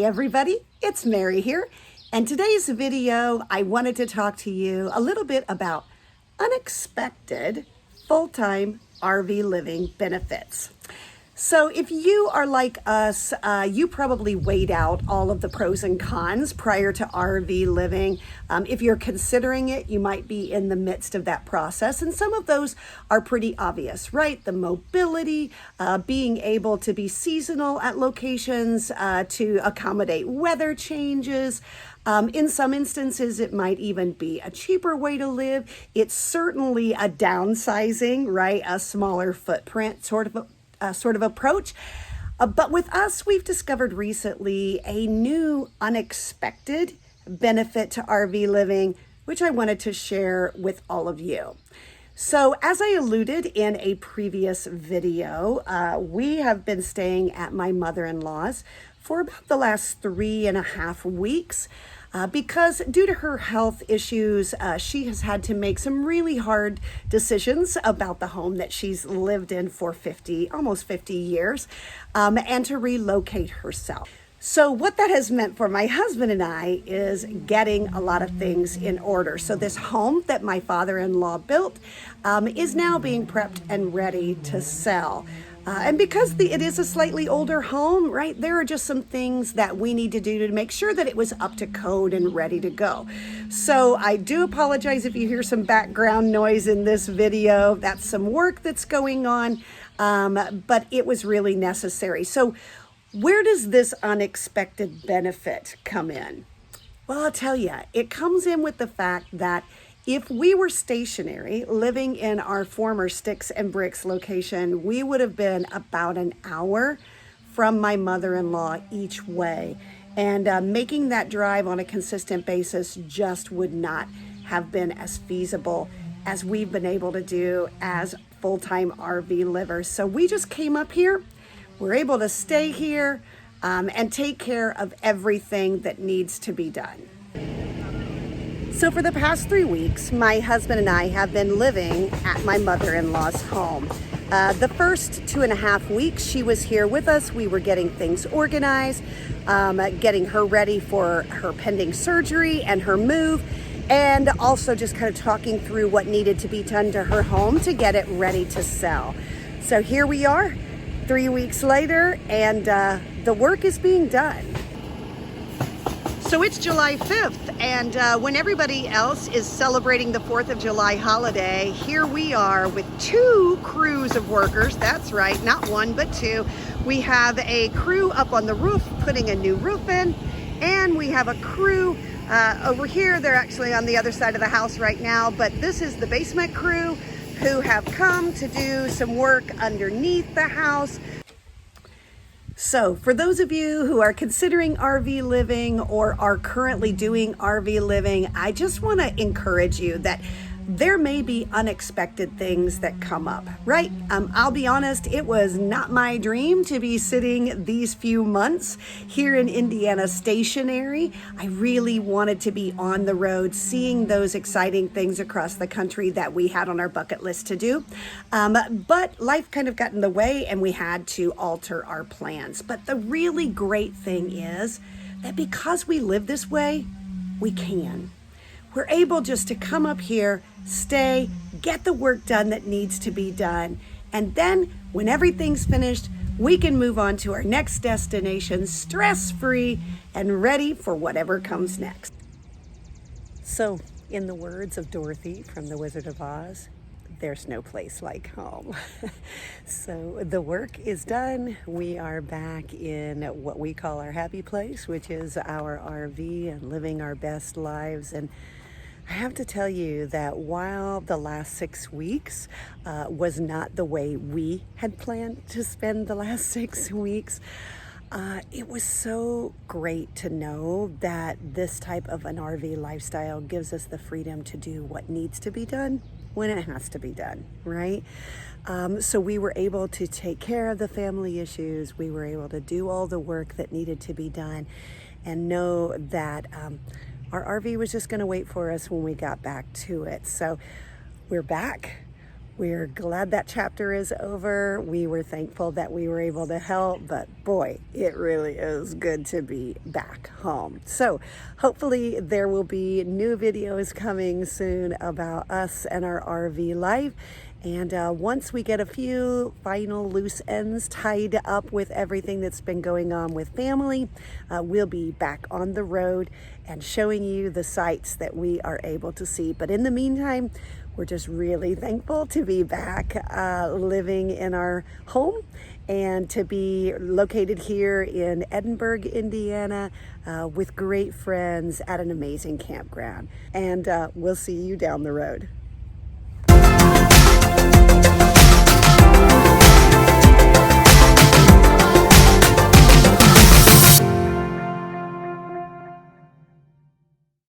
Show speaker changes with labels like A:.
A: everybody, it's Mary here, and today's video I wanted to talk to you a little bit about unexpected full-time RV living benefits. So if you are like us, you probably weighed out all of the pros and cons prior to RV living. If you're considering it, you might be in the midst of that process. And some of those are pretty obvious, right? The mobility, being able to be seasonal at locations, to accommodate weather changes. In some instances, it might even be a cheaper way to live. It's certainly a downsizing, right? A smaller footprint sort of approach. But with us, we've discovered recently a new unexpected benefit to RV living, which I wanted to share with all of you. So as I alluded in a previous video, we have been staying at my mother-in-law's for about the last 3.5 weeks. Because due to her health issues, she has had to make some really hard decisions about the home that she's lived in for almost 50 years, and to relocate herself. So what that has meant for my husband and I is getting a lot of things in order. So this home that my father-in-law built is now being prepped and ready to sell. And because it is a slightly older home, right, there are just some things that we need to do to make sure that it was up to code and ready to go. So I do apologize if you hear some background noise in this video. That's some work that's going on, but it was really necessary. So where does this unexpected benefit come in? Well, I'll tell you, it comes in with the fact that if we were stationary, living in our former Sticks and Bricks location, we would have been about an hour from my mother-in-law each way. And making that drive on a consistent basis just would not have been as feasible as we've been able to do as full-time RV livers. So we just came up here. We're able to stay here and take care of everything that needs to be done. So for the past 3 weeks, my husband and I have been living at my mother-in-law's home. The first 2.5 weeks she was here with us, we were getting things organized, getting her ready for her pending surgery and her move, and also just kind of talking through what needed to be done to her home to get it ready to sell. So here we are, 3 weeks later, and the work is being done. So it's July 5th, and when everybody else is celebrating the 4th of July holiday, here we are with 2 crews of workers. That's right, not 1, but 2. We have a crew up on the roof putting a new roof in, and we have a crew over here. They're actually on the other side of the house right now, but this is the basement crew who have come to do some work underneath the house. So for those of you who are considering RV living or are currently doing RV living, I just want to encourage you that there may be unexpected things that come up, right? I'll be honest, it was not my dream to be sitting these few months here in Indiana stationary. I really wanted to be on the road, seeing those exciting things across the country that we had on our bucket list to do. But life kind of got in the way and we had to alter our plans. But the really great thing is that because we live this way, we can. We're able just to come up here, stay, get the work done that needs to be done. And then when everything's finished, we can move on to our next destination stress-free and ready for whatever comes next. So, in the words of Dorothy from The Wizard of Oz, there's no place like home. So the work is done. We are back in what we call our happy place, which is our RV and living our best lives. And I have to tell you that while the last 6 weeks was not the way we had planned to spend the last 6 weeks, it was so great to know that this type of an RV lifestyle gives us the freedom to do what needs to be done when it has to be done, right? So we were able to take care of the family issues. We were able to do all the work that needed to be done and know that our RV was just going to wait for us when we got back to it. So we're back. We're glad that chapter is over. We were thankful that we were able to help, but boy, it really is good to be back home. So hopefully there will be new videos coming soon about us and our RV life. And once we get a few final loose ends tied up with everything that's been going on with family, we'll be back on the road and showing you the sights that we are able to see. But in the meantime, we're just really thankful to be back living in our home and to be located here in Edinburgh, Indiana, with great friends at an amazing campground. And we'll see you down the road.